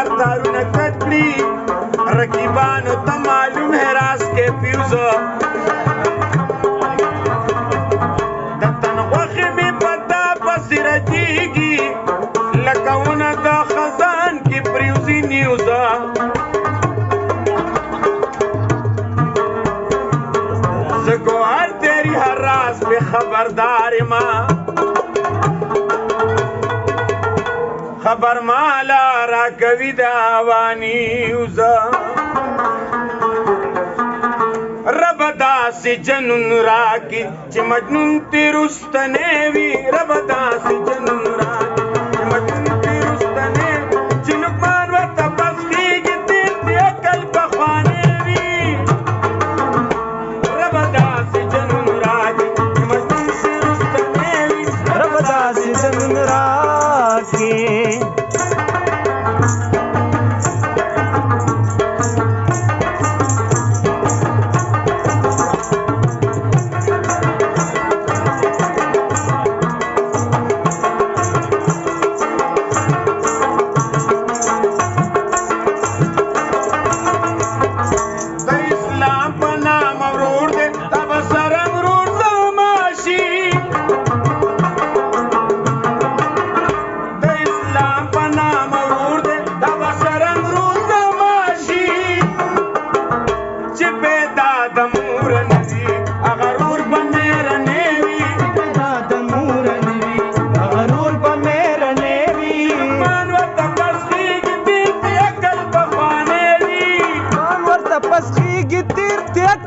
تار تارونه کټ کړي رقیبانو ته معلوم ہے راز کې فیوز د تن غوښې مې پتا پسې رچېږي لکه ونه د خزان کې پریوزي نیوز زه ګوهر تیری هر راز پہ خبردار ماں خبر مالا را کوي داوانی وزا رب داسې جنون راکي چې مجنون تیرستنې وي رب داسې جنون راکي چې مجنون تیرستنې چې لقمان ورته بس کېږي تیر دې عقل پخوانی وي رب داسې جنون راکي چې مجنون تیرستنې وي رب داسې جنون راکي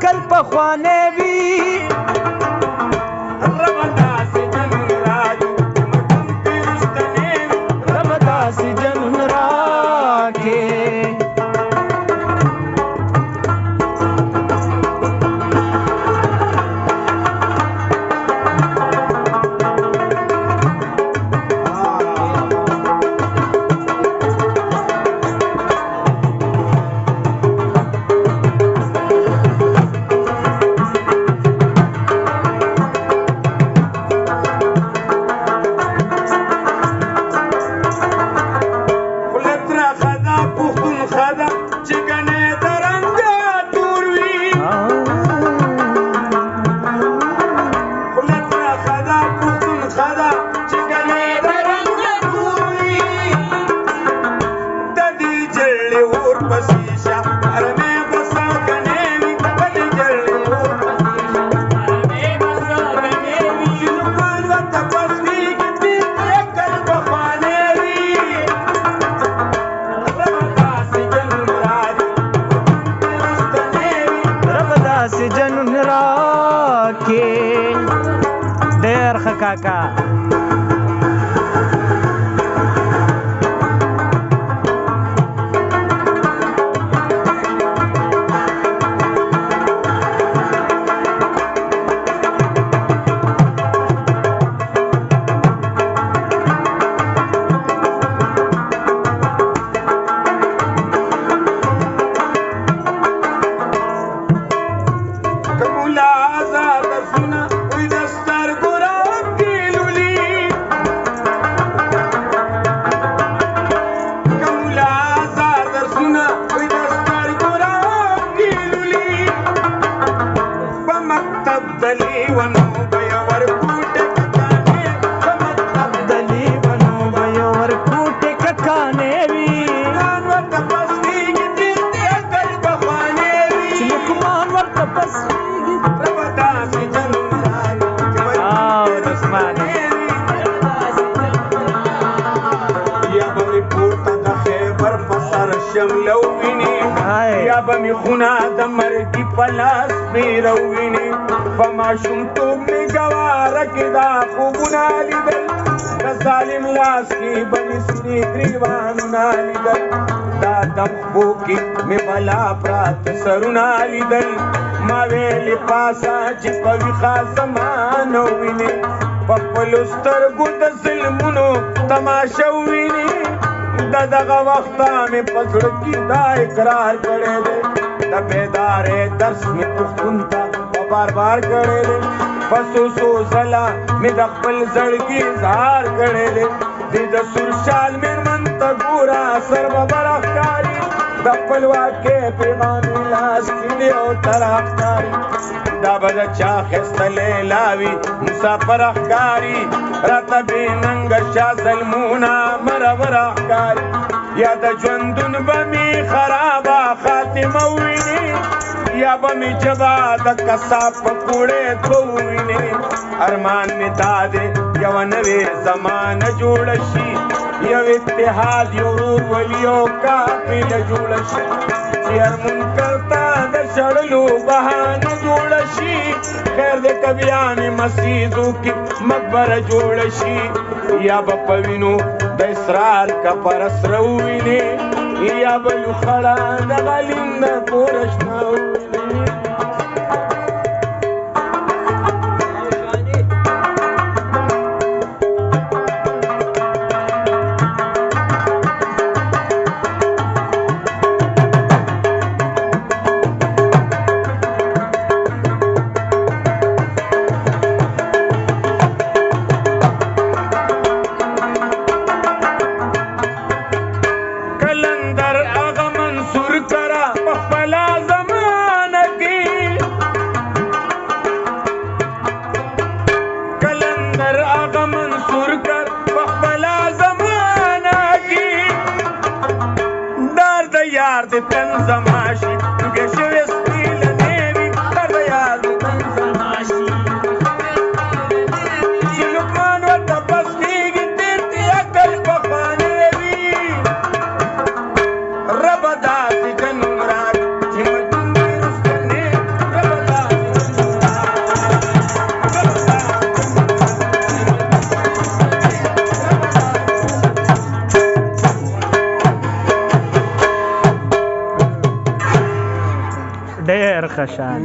کل پخوانے وی رب داسې جنون راکي مجنون تیرستنې وي رب داسې جنون راکي جنون راکي ډېر ښه کاکا یا به می خونه د مرګي پلاس پیروینه په ماشومتوب می ګواره کې دا خوبونه لیدل د ظالم لاس کې بني سري ګریوانونه لیدل دا دم خو کې می بلا پرات سرونه لیدل ما ویلې پاسه چې په ویښه زمانه وینې په خپلو سترګو د ظلمونو تماشه وینې دغه وخته مې په زړه کې دا اقرار کړی دی د بیدارې درس مې پښتون ته بار بار کړی دی په څو څو ځله مې د خپل زړګي اظهار کړی دی د سور شال مېرمن ورته ګوره سر به برښکاري د خپلواکۍ پیغام یې لاس کې دی او طرح ښکاري دا به د چا ښایسته لیلا وي مسافر ښکاري راته بې ننګه شا ظلمونه مرور ښکاري یا د ژوندون به مې خرابه خاتمه ووینې یا به مې ژبه د کساب پکوړې دوه ووینې ارمان مې دا دی یوه نوې زمانه جوړه شي یو اتحاد یو ورورولي او قافله جوړه شي چې هر منکر ته د شړلو بهانه جوړه شي خیر د کبیانې مسیحو کې مقبره جوړه شي یا به په وینو د اسرار کفره سره ووینې یا به لوخړه د غلیم د پوره شنه ووینې تن زماشي نوګه شوې سپیل نیوي در یاد تن زماشي چې لقمان ورته بس کېږي تیرتي عقل پخوانی وي رب داسې جنم راک چې مجنون دې رستنې رب داسې جنم ډېر ښه شان